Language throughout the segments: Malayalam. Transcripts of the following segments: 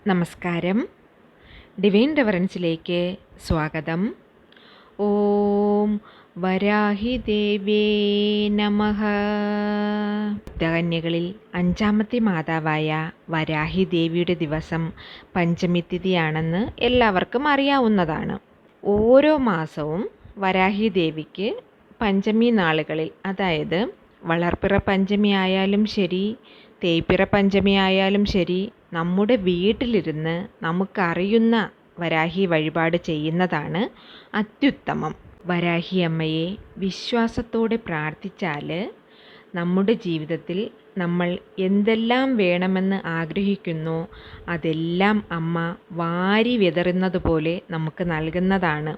നമസ്കാരം. ഡിവൈൻ റെവറൻസിലേക്ക് സ്വാഗതം. ഓം വരാഹി ദേവേ നമഃ. ഭക്തകന്യകളിൽ അഞ്ചാമത്തെ മാതാവായ വരാഹി ദേവിയുടെ ദിവസം പഞ്ചമി തിഥിയാണെന്ന് എല്ലാവർക്കും അറിയാവുന്നതാണ്. ഓരോ മാസവും വരാഹി ദേവിക്ക് പഞ്ചമി നാളുകളിൽ, അതായത് വളർപ്പിറ പഞ്ചമി ആയാലും ശരി, തേയ്പ്പിറ പഞ്ചമി ആയാലും ശരി, നമ്മുടെ വീട്ടിലിരുന്ന് നമുക്കറിയുന്ന വരാഹി വഴിപാട് ചെയ്യുന്നതാണ് അത്യുത്തമം. വരാഹി അമ്മയെ വിശ്വാസത്തോടെ പ്രാർത്ഥിച്ചാൽ നമ്മുടെ ജീവിതത്തിൽ നമ്മൾ എന്തെല്ലാം വേണമെന്ന് ആഗ്രഹിക്കുന്നോ അതെല്ലാം അമ്മ വാരി വിതറുന്നത് പോലെ നമുക്ക് നൽകുന്നതാണ്.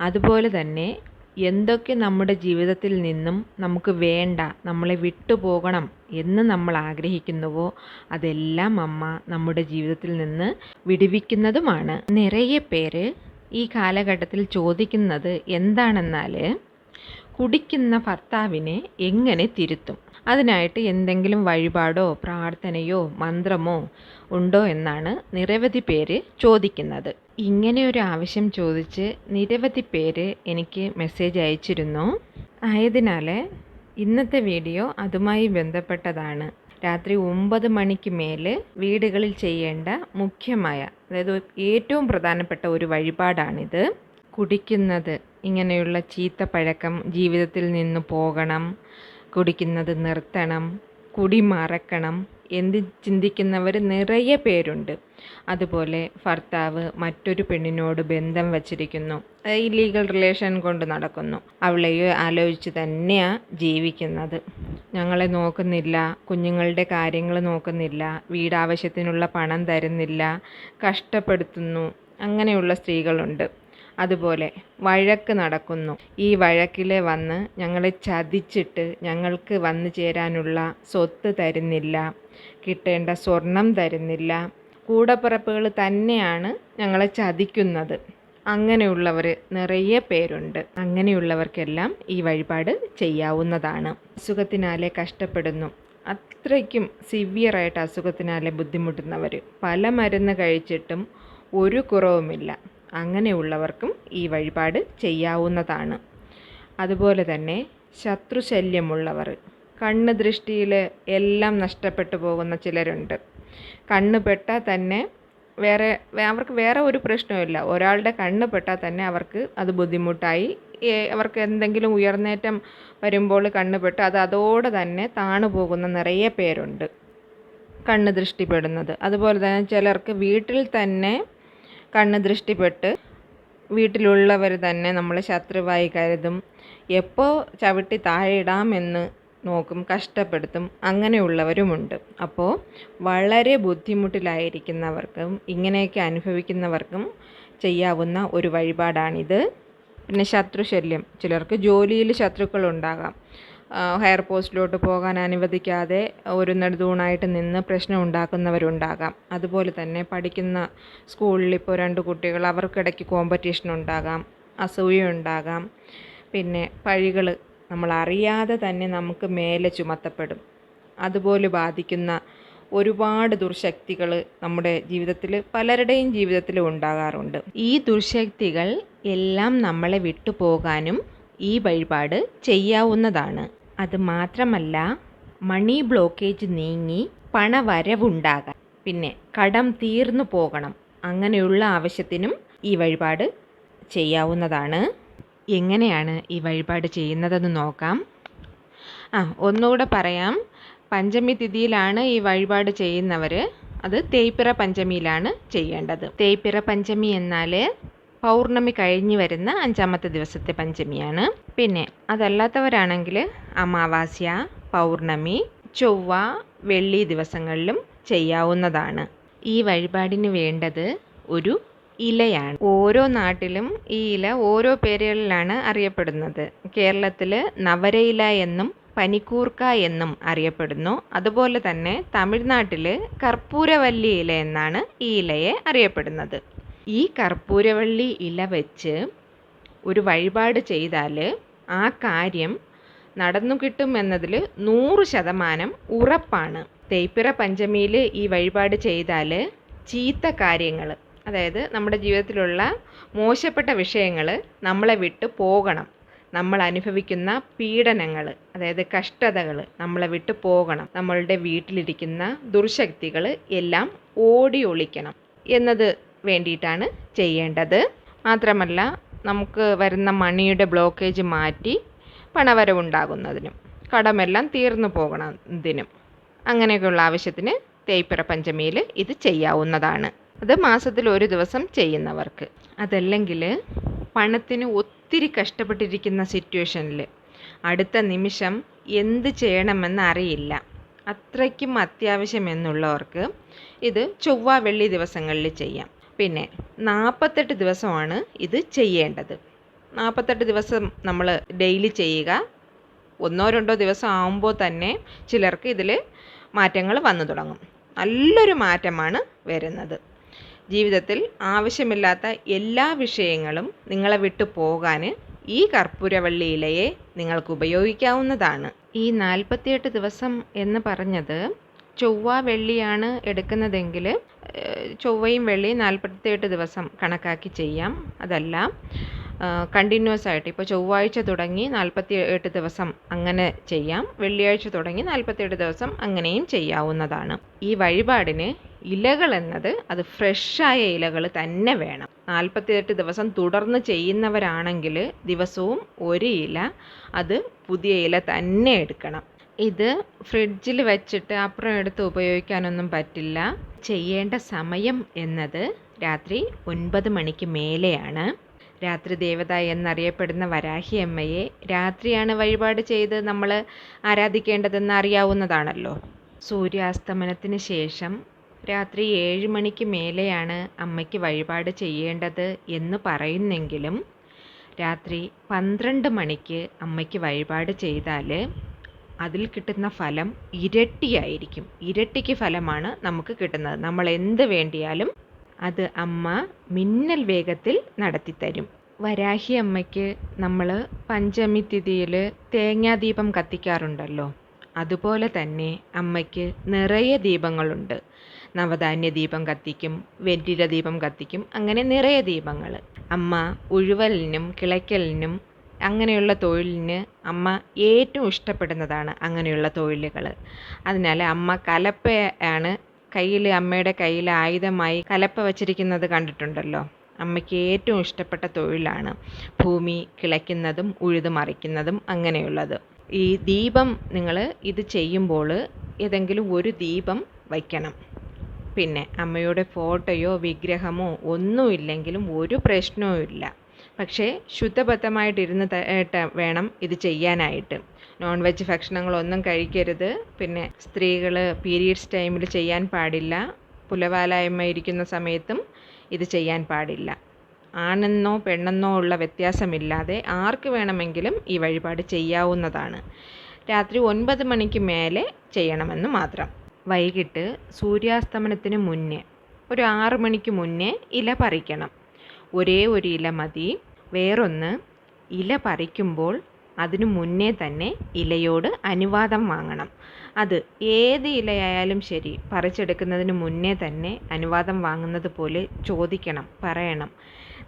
അതുപോലെ തന്നെ എന്തൊക്കെ നമ്മുടെ ജീവിതത്തിൽ നിന്നും നമുക്ക് വേണ്ട, നമ്മളെ വിട്ടുപോകണം എന്ന് നമ്മൾ ആഗ്രഹിക്കുന്നുവോ അതെല്ലാം അമ്മ നമ്മുടെ ജീവിതത്തിൽ നിന്ന് വിടുവിക്കുന്നതുമാണ്. നിറയെ പേര് ഈ കാലഘട്ടത്തിൽ ചോദിക്കുന്നത് എന്താണെന്നാൽ, കുടിക്കുന്ന ഭർത്താവിനെ എങ്ങനെ തിരുത്തും, അതിനായിട്ട് എന്തെങ്കിലും വഴിപാടോ പ്രാർത്ഥനയോ മന്ത്രമോ ഉണ്ടോ എന്നാണ് നിരവധി പേര് ചോദിക്കുന്നത്. ഇങ്ങനെ ഒരു ആവശ്യം ചോദിച്ച് നിരവധി പേര് എനിക്ക് മെസ്സേജ് അയച്ചിരുന്നു. ആയതിനാൽ ഇന്നത്തെ വീഡിയോ അതുമായി ബന്ധപ്പെട്ടതാണ്. രാത്രി 9 മണിക്ക് മേൽ വീടുകളിൽ ചെയ്യേണ്ട മുഖ്യമായ, അതായത് ഏറ്റവും പ്രധാനപ്പെട്ട ഒരു വഴിപാടാണിത്. കുടിക്കുന്നത്, ഇങ്ങനെയുള്ള ചീത്ത പഴക്കം ജീവിതത്തിൽ നിന്ന് പോകണം, കുടിക്കുന്നത് നിർത്തണം, കുടി മറക്കണം എന്ന് ചിന്തിക്കുന്നവർ നിറയെ പേരുണ്ട്. അതുപോലെ ഭർത്താവ് മറ്റൊരു പെണ്ണിനോട് ബന്ധം വച്ചിരിക്കുന്നു, ഇല്ലീഗൽ റിലേഷൻ കൊണ്ട് നടക്കുന്നു, അവളെയോ ആലോചിച്ച് തന്നെയാണ് ജീവിക്കുന്നത്, ഞങ്ങളെ നോക്കുന്നില്ല, കുഞ്ഞുങ്ങളുടെ കാര്യങ്ങൾ നോക്കുന്നില്ല, വീടാവശ്യത്തിനുള്ള പണം തരുന്നില്ല, കഷ്ടപ്പെടുത്തുന്നു, അങ്ങനെയുള്ള സ്ത്രീകളുണ്ട്. അതുപോലെ വഴക്ക് നടക്കുന്നു, ഈ വഴക്കിൽ വന്ന് ഞങ്ങളെ ചതിച്ചിട്ട് ഞങ്ങൾക്ക് വന്നു ചേരാനുള്ള സ്വത്ത് തരുന്നില്ല, കിട്ടേണ്ട സ്വർണം തരുന്നില്ല, കൂടപ്പിറപ്പുകൾ തന്നെയാണ് ഞങ്ങളെ ചതിക്കുന്നത്, അങ്ങനെയുള്ളവർ നിറയെ പേരുണ്ട്. അങ്ങനെയുള്ളവർക്കെല്ലാം ഈ വഴിപാട് ചെയ്യാവുന്നതാണ്. അസുഖത്തിനാലെ കഷ്ടപ്പെടുന്നു, അത്രയ്ക്കും സിവിയറായിട്ട് അസുഖത്തിനാലെ ബുദ്ധിമുട്ടുന്നവർ, പല മരുന്ന് കഴിച്ചിട്ടും ഒരു കുറവുമില്ല, അങ്ങനെയുള്ളവർക്കും ഈ വഴിപാട് ചെയ്യാവുന്നതാണ്. അതുപോലെ തന്നെ ശത്രുശല്യമുള്ളവർ, കണ്ണ് ദൃഷ്ടിയിൽ എല്ലാം നഷ്ടപ്പെട്ടു പോകുന്ന ചിലരുണ്ട്. കണ്ണ് പെട്ടാൽ തന്നെ അവർക്ക് വേറെ ഒരു പ്രശ്നവുമില്ല, ഒരാളുടെ കണ്ണ് പെട്ടാൽ തന്നെ അവർക്ക് അത് ബുദ്ധിമുട്ടായി, അവർക്ക് എന്തെങ്കിലും ഉയർന്നേറ്റം വരുമ്പോൾ കണ്ണ് പെട്ട് അത് അതോടെ തന്നെ താണു പോകുന്ന നിറയെ പേരുണ്ട്, കണ്ണ് ദൃഷ്ടിപ്പെടുന്നത്. അതുപോലെ തന്നെ ചിലർക്ക് വീട്ടിൽ തന്നെ കണ്ണ് ദൃഷ്ടിപ്പെട്ട് വീട്ടിലുള്ളവർ തന്നെ നമ്മളെ ശത്രുവായി കരുതും, എപ്പോൾ ചവിട്ടി താഴെ ഇടാമെന്ന് നോക്കും, കഷ്ടപ്പെടുത്തും, അങ്ങനെയുള്ളവരുമുണ്ട്. അപ്പോൾ വളരെ ബുദ്ധിമുട്ടിലായിരിക്കുന്നവർക്കും ഇങ്ങനെയൊക്കെ അനുഭവിക്കുന്നവർക്കും ചെയ്യാവുന്ന ഒരു വഴിപാടാണിത്. പിന്നെ ശത്രുശല്യം, ചിലർക്ക് ജോലിയിൽ ശത്രുക്കളുണ്ടാകാം, ഹയർ പോസ്റ്റിലോട്ട് പോകാൻ അനുവദിക്കാതെ ഒരു നെടുതൂണായിട്ട് നിന്ന് പ്രശ്നം ഉണ്ടാക്കുന്നവരുണ്ടാകാം. അതുപോലെ തന്നെ പഠിക്കുന്ന സ്കൂളിൽ ഇപ്പോൾ 2 കുട്ടികൾ, അവർക്കിടയ്ക്ക് കോമ്പറ്റീഷൻ ഉണ്ടാകാം, അസൂയ ഉണ്ടാകാം, പിന്നെ പഴികൾ നമ്മളറിയാതെ തന്നെ നമുക്ക് മേലെ ചുമത്തപ്പെടും. അതുപോലെ ബാധിക്കുന്ന ഒരുപാട് ദുർശക്തികൾ നമ്മുടെ ജീവിതത്തിൽ, പലരുടെയും ജീവിതത്തിൽ ഉണ്ടാകാറുണ്ട്. ഈ ദുർശക്തികൾ എല്ലാം നമ്മളെ വിട്ടുപോകാനും ഈ വഴിപാട് ചെയ്യാവുന്നതാണ്. അത് മാത്രമല്ല, മണി ബ്ലോക്കേജ് നീങ്ങി പണവരവുണ്ടാകാൻ, പിന്നെ കടം തീർന്നു പോകണം, അങ്ങനെയുള്ള ആവശ്യത്തിനും ഈ വഴിപാട് ചെയ്യാവുന്നതാണ്. എങ്ങനെയാണ് ഈ വഴിപാട് ചെയ്യുന്നതെന്ന് നോക്കാം. ഒന്നുകൂടെ പറയാം. പഞ്ചമി തിഥിയിലാണ് ഈ വഴിപാട് ചെയ്യുന്നവർ അത് തേയ്പ്പിറ പഞ്ചമിയിലാണ് ചെയ്യേണ്ടത്. തേയ്പ്പിറ പഞ്ചമി എന്നാൽ പൗർണമി കഴിഞ്ഞ് വരുന്ന 5ാമത്തെ ദിവസത്തെ പഞ്ചമിയാണ്. പിന്നെ അതല്ലാത്തവരാണെങ്കിൽ അമാവാസ്യ, പൗർണമി, ചൊവ്വ, വെള്ളി ദിവസങ്ങളിലും ചെയ്യാവുന്നതാണ്. ഈ വഴിപാടിന് വേണ്ടത് ഒരു ഇലയാണ്. ഓരോ നാട്ടിലും ഈ ഇല ഓരോ പേരുകളിലാണ് അറിയപ്പെടുന്നത്. കേരളത്തിൽ നവരയില എന്നും പനിക്കൂർക്ക എന്നും അറിയപ്പെടുന്നു. അതുപോലെ തന്നെ തമിഴ്നാട്ടിൽ കർപ്പൂരവല്ലി ഇല എന്നാണ് ഈ ഇലയെ അറിയപ്പെടുന്നത്. ഈ കർപ്പൂരവള്ളി ഇല വെച്ച് ഒരു വഴിപാട് ചെയ്താൽ ആ കാര്യം നടന്നു കിട്ടും എന്നതിൽ 100% ഉറപ്പാണ്. തേയ്പ്പിറ പഞ്ചമിയിൽ ഈ വഴിപാട് ചെയ്താൽ ചീത്ത കാര്യങ്ങൾ, അതായത് നമ്മുടെ ജീവിതത്തിലുള്ള മോശപ്പെട്ട വിഷയങ്ങൾ നമ്മളെ വിട്ട് പോകണം. നമ്മൾ അനുഭവിക്കുന്ന പീഡനങ്ങൾ, അതായത് കഷ്ടതകൾ നമ്മളെ വിട്ട് പോകണം. നമ്മളുടെ വീട്ടിലിരിക്കുന്ന ദുർശക്തികൾ എല്ലാം ഓടി ഒളിക്കണം എന്നത് വേണ്ടിയിട്ടാണ് ചെയ്യേണ്ടത്. മാത്രമല്ല, നമുക്ക് വരുന്ന മണിയുടെ ബ്ലോക്കേജ് മാറ്റി പണവരവുണ്ടാകുന്നതിനും കടമെല്ലാം തീർന്നു പോകണതിനും അങ്ങനെയൊക്കെയുള്ള ആവശ്യത്തിന് തേയ്പ്പിറ പഞ്ചമിയിൽ ഇത് ചെയ്യാവുന്നതാണ്. അത് മാസത്തിൽ ഒരു ദിവസം ചെയ്യുന്നവർക്ക്. അതല്ലെങ്കിൽ പണത്തിന് ഒത്തിരി കഷ്ടപ്പെട്ടിരിക്കുന്ന സിറ്റുവേഷനിൽ അടുത്ത നിമിഷം എന്ത് ചെയ്യണമെന്ന് അറിയില്ല, അത്രയ്ക്കും അത്യാവശ്യമെന്നുള്ളവർക്ക് ഇത് ചൊവ്വ വെള്ളി ദിവസങ്ങളിൽ ചെയ്യാം. പിന്നെ 48 ദിവസമാണ് ഇത് ചെയ്യേണ്ടത്. 48 ദിവസം നമ്മൾ ഡെയിലി ചെയ്യുക. 1-2 ദിവസം ആകുമ്പോൾ തന്നെ ചിലർക്ക് ഇതിൽ മാറ്റങ്ങൾ വന്നു തുടങ്ങും. നല്ലൊരു മാറ്റമാണ് വരുന്നത്. ജീവിതത്തിൽ ആവശ്യമില്ലാത്ത എല്ലാ വിഷയങ്ങളും നിങ്ങളെ വിട്ടു പോകാൻ ഈ കർപ്പൂരവള്ളി ഇലയെ നിങ്ങൾക്ക് ഉപയോഗിക്കാവുന്നതാണ്. ഈ 48 ദിവസം എന്ന് പറഞ്ഞത് ചൊവ്വ വെള്ളിയാണ് എടുക്കുന്നതെങ്കിൽ ചൊവ്വയും വെള്ളിയും 48 ദിവസം കണക്കാക്കി ചെയ്യാം. അതല്ല കണ്ടിന്യൂസ് ആയിട്ട്, ഇപ്പോൾ ചൊവ്വാഴ്ച തുടങ്ങി 48 ദിവസം അങ്ങനെ ചെയ്യാം, വെള്ളിയാഴ്ച തുടങ്ങി 48 ദിവസം അങ്ങനെയും ചെയ്യാവുന്നതാണ്. ഈ വഴിപാടിന് ഇലകൾ എന്നത് അത് ഫ്രഷായ ഇലകൾ തന്നെ വേണം. 48 ദിവസം തുടർന്ന് ചെയ്യുന്നവരാണെങ്കിൽ ദിവസവും ഒരു ഇല, അത് പുതിയ ഇല തന്നെ എടുക്കണം. ഇത് ഫ്രിഡ്ജിൽ വെച്ചിട്ട് അപ്പുറം എടുത്ത് ഉപയോഗിക്കാനൊന്നും പറ്റില്ല. ചെയ്യേണ്ട സമയം എന്നത് രാത്രി 9 മണിക്ക് മേലെയാണ്. രാത്രി ദേവത എന്നറിയപ്പെടുന്ന വരാഹി അമ്മയെ രാത്രിയാണ് വഴിപാട് ചെയ്ത് നമ്മൾ ആരാധിക്കേണ്ടതെന്ന് അറിയാവുന്നതാണല്ലോ. സൂര്യാസ്തമനത്തിന് ശേഷം രാത്രി 7 മണിക്ക് മേലെയാണ് അമ്മയ്ക്ക് വഴിപാട് ചെയ്യേണ്ടത് എന്ന് പറയുന്നെങ്കിലും രാത്രി 12 മണിക്ക് അമ്മയ്ക്ക് വഴിപാട് ചെയ്താൽ അതിൽ കിട്ടുന്ന ഫലം ഇരട്ടിയായിരിക്കും. ഇരട്ടിക്ക് ഫലമാണ് നമുക്ക് കിട്ടുന്നത്. നമ്മൾ എന്ത് വേണ്ടിയാലും അത് അമ്മ മിന്നൽ വേഗത്തിൽ നടത്തിത്തരും. വരാഹി അമ്മയ്ക്ക് നമ്മൾ പഞ്ചമി തിഥിയിൽ തേങ്ങാദീപം കത്തിക്കാറുണ്ടല്ലോ, അതുപോലെ തന്നെ അമ്മയ്ക്ക് നിറയെ ദീപങ്ങളുണ്ട്. നവധാന്യ ദീപം കത്തിക്കും, വെറ്റില ദീപം കത്തിക്കും, അങ്ങനെ നിറയെ ദീപങ്ങൾ. അമ്മ ഉഴുവലിനും കിളയ്ക്കലിനും അങ്ങനെയുള്ള തൊഴിലിന് അമ്മ ഏറ്റവും ഇഷ്ടപ്പെടുന്നതാണ് അങ്ങനെയുള്ള തൊഴിലുകൾ. അതിനാൽ അമ്മ കലപ്പയാണ് അമ്മയുടെ കയ്യിൽ ആയുധമായി കലപ്പ വച്ചിരിക്കുന്നത് കണ്ടിട്ടുണ്ടല്ലോ. അമ്മയ്ക്ക് ഏറ്റവും ഇഷ്ടപ്പെട്ട തൊഴിലാണ് ഭൂമി കിളയ്ക്കുന്നതും ഉഴുതു മറിക്കുന്നതും അങ്ങനെയുള്ളത്. ഈ ദീപം നിങ്ങൾ ഇത് ചെയ്യുമ്പോൾ ഏതെങ്കിലും ഒരു ദീപം വയ്ക്കണം. പിന്നെ അമ്മയുടെ ഫോട്ടോയോ വിഗ്രഹമോ ഒന്നുമില്ലെങ്കിലും ഒരു പ്രശ്നവും ഇല്ല. പക്ഷേ ശുദ്ധബദ്ധമായിട്ടിരുന്ന് വേണം ഇത് ചെയ്യാനായിട്ട്. നോൺ വെജ് ഭക്ഷണങ്ങളൊന്നും കഴിക്കരുത്. പിന്നെ സ്ത്രീകൾ പീരീഡ്സ് ടൈമിൽ ചെയ്യാൻ പാടില്ല. പുലവാലായ്മ ഇരിക്കുന്ന സമയത്തും ഇത് ചെയ്യാൻ പാടില്ല. ആണെന്നോ പെണ്ണെന്നോ ഉള്ള വ്യത്യാസമില്ലാതെ ആർക്ക് വേണമെങ്കിലും ഈ വഴിപാട് ചെയ്യാവുന്നതാണ്. രാത്രി 9 മണിക്ക് മേലെ ചെയ്യണമെന്ന് മാത്രം. വൈകിട്ട് സൂര്യാസ്തമനത്തിന് മുന്നേ ഒരു 6 മണിക്ക് മുന്നേ ഇല പറിക്കണം. ഒരേ ഒരു ഇല മതി. വേറൊന്ന്, ഇല പറിക്കുമ്പോൾ അതിനു മുന്നേ തന്നെ ഇലയോട് അനുവാദം വാങ്ങണം. അത് ഏത് ഇലയായാലും ശരി, പറിച്ചെടുക്കുന്നതിന് മുന്നേ തന്നെ അനുവാദം വാങ്ങുന്നത് പോലെ ചോദിക്കണം, പറയണം.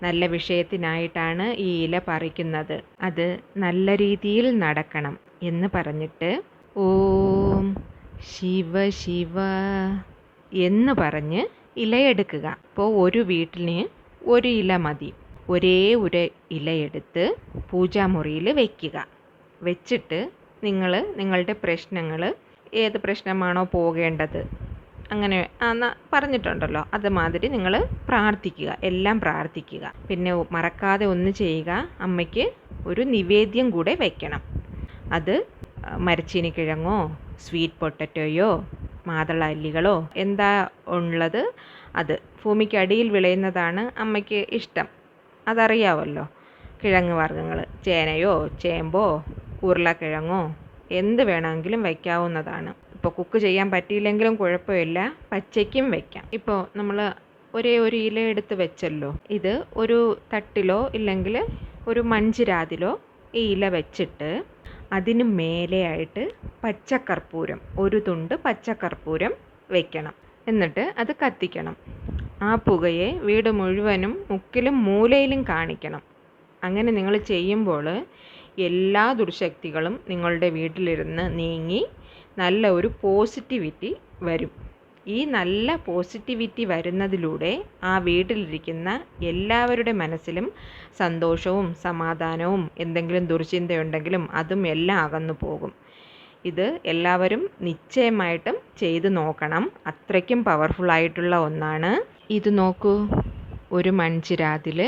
നല്ല വിഷയത്തിനായിട്ടാണ് ഈ ഇല പറിക്കുന്നത്, അത് നല്ല രീതിയിൽ നടക്കണം എന്ന് പറഞ്ഞിട്ട് ഓം ശിവ ശിവ എന്ന് പറഞ്ഞ് ഇലയെടുക്കുക. അപ്പോൾ ഒരു വീട്ടിന് ഒരു ഇല മതി. ഒരേ ഒരു ഇലയെടുത്ത് പൂജാമുറിയിൽ വയ്ക്കുക. വെച്ചിട്ട് നിങ്ങളുടെ പ്രശ്നങ്ങൾ, ഏത് പ്രശ്നമാണോ പോകേണ്ടത് അങ്ങനെ പറഞ്ഞിട്ടുണ്ടല്ലോ, അതുമാതിരി നിങ്ങൾ പ്രാർത്ഥിക്കുക, എല്ലാം പ്രാർത്ഥിക്കുക. പിന്നെ മറക്കാതെ ഒന്ന് ചെയ്യുക, അമ്മയ്ക്ക് ഒരു നിവേദ്യം കൂടെ വയ്ക്കണം. അത് മരച്ചീനി കിഴങ്ങോ സ്വീറ്റ് പൊട്ടറ്റോയോ മാതള അല്ലികളോ എന്താ ഉള്ളത് അത്. ഭൂമിക്കടിയിൽ വിളയുന്നതാണ് അമ്മയ്ക്ക് ഇഷ്ടം, അതറിയാമല്ലോ. കിഴങ്ങ് വർഗ്ഗങ്ങൾ, ചേനയോ ചേമ്പോ ഉരുളക്കിഴങ്ങോ എന്ത് വേണമെങ്കിലും വയ്ക്കാവുന്നതാണ്. ഇപ്പോൾ കുക്ക് ചെയ്യാൻ പറ്റിയില്ലെങ്കിലും കുഴപ്പമില്ല, പച്ചയ്ക്കും വയ്ക്കാം. ഇപ്പോൾ നമ്മൾ ഒരേ ഒരു ഇല എടുത്ത് വെച്ചല്ലോ, ഇത് ഒരു തട്ടിലോ ഇല്ലെങ്കിൽ ഒരു മൺചിരാതിലോ ഈ ഇല വെച്ചിട്ട് അതിന് മേലെയായിട്ട് പച്ചക്കർപ്പൂരം, ഒരു തുണ്ട് പച്ചക്കർപ്പൂരം വയ്ക്കണം. എന്നിട്ട് അത് കത്തിക്കണം. ആ പുകയെ വീട് മുഴുവനും മുക്കിലും മൂലയിലും കാണിക്കണം. അങ്ങനെ നിങ്ങൾ ചെയ്യുമ്പോൾ എല്ലാ ദുർശക്തികളും നിങ്ങളുടെ വീട്ടിലിരുന്ന് നീങ്ങി നല്ല ഒരു പോസിറ്റിവിറ്റി വരും. ഈ നല്ല പോസിറ്റിവിറ്റി വരുന്നതിലൂടെ ആ വീട്ടിലിരിക്കുന്ന എല്ലാവരുടെ മനസ്സിലും സന്തോഷവും സമാധാനവും എന്തെങ്കിലും ദുർചിന്തയുണ്ടെങ്കിലും അതും എല്ലാം അകന്നു പോകും. ഇത് എല്ലാവരും നിശ്ചയമായിട്ടും ചെയ്തു നോക്കണം. അത്രയ്ക്കും പവർഫുള്ളായിട്ടുള്ള ഒന്നാണ്. ഇത് നോക്കൂ, ഒരു മൺചിരാതിൽ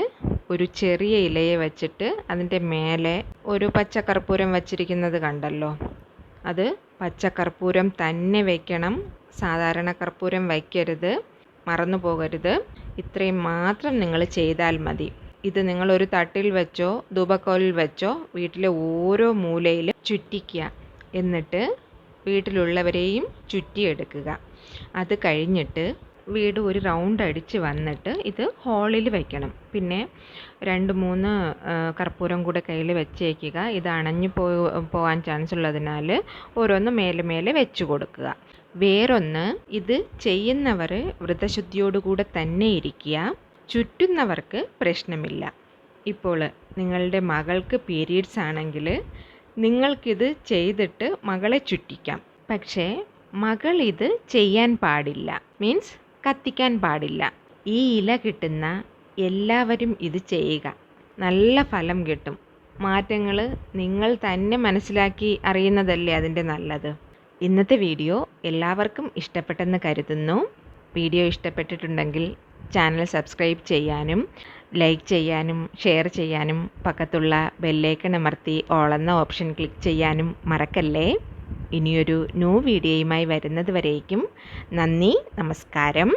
ഒരു ചെറിയ ഇലയെ വച്ചിട്ട് അതിൻ്റെ മേലെ ഒരു പച്ചക്കർപ്പൂരം വച്ചിരിക്കുന്നത് കണ്ടല്ലോ. അത് പച്ചക്കർപ്പൂരം തന്നെ വയ്ക്കണം, സാധാരണ കർപ്പൂരം വയ്ക്കരുത്, മറന്നു പോകരുത്. ഇത്രയും മാത്രം നിങ്ങൾ ചെയ്താൽ മതി. ഇത് നിങ്ങളൊരു തട്ടിൽ വെച്ചോ ധൂപക്കോലിൽ വെച്ചോ വീട്ടിലെ ഓരോ മൂലയിലും ചുറ്റിക്കുക. എന്നിട്ട് വീട്ടിലുള്ളവരെയും ചുറ്റിയെടുക്കുക. അത് കഴിഞ്ഞിട്ട് വീട് ഒരു റൗണ്ട് അടിച്ച് വന്നിട്ട് ഇത് ഹോളിൽ വയ്ക്കണം. പിന്നെ 2-3 കർപ്പൂരം കൂടെ കയ്യിൽ വെച്ചേക്കുക. ഇത് അണഞ്ഞു പോകാൻ ചാൻസ് ഉള്ളതിനാൽ ഓരോന്ന് മേലെ മേലെ വെച്ച് കൊടുക്കുക. വേറൊന്ന്, ഇത് ചെയ്യുന്നവർ വ്രതശുദ്ധിയോടുകൂടെ തന്നെ ഇരിക്കുക. ചുറ്റുന്നവർക്ക് പ്രശ്നമില്ല. ഇപ്പോൾ നിങ്ങളുടെ മകൾക്ക് പീരീഡ്സ് ആണെങ്കിൽ നിങ്ങൾക്കിത് ചെയ്തിട്ട് മകളെ ചുറ്റിക്കാം. പക്ഷേ മകൾ ഇത് ചെയ്യാൻ പാടില്ല, മീൻസ് കത്തിക്കാൻ പാടില്ല. ഈ ഇല കിട്ടുന്ന എല്ലാവരും ഇത് ചെയ്യുക. നല്ല ഫലം കിട്ടും. മാറ്റങ്ങൾ നിങ്ങൾ തന്നെ മനസ്സിലാക്കി അറിയുന്നതല്ലേ അതിൻ്റെ നല്ലത്. ഇന്നത്തെ വീഡിയോ എല്ലാവർക്കും ഇഷ്ടപ്പെട്ടെന്ന് കരുതുന്നു. വീഡിയോ ഇഷ്ടപ്പെട്ടിട്ടുണ്ടെങ്കിൽ ചാനൽ സബ്സ്ക്രൈബ് ചെയ്യാനും ലൈക്ക് ചെയ്യാനും ഷെയർ ചെയ്യാനും പക്കത്തുള്ള ബെല്ലൈക്കൺ അമർത്തി ഓൾ എന്ന ഓപ്ഷൻ ക്ലിക്ക് ചെയ്യാനും മറക്കല്ലേ. ഇനിയൊരു ന്യൂ വീഡിയോയുമായി വരുന്നത് വരേക്കും നന്ദി, നമസ്കാരം.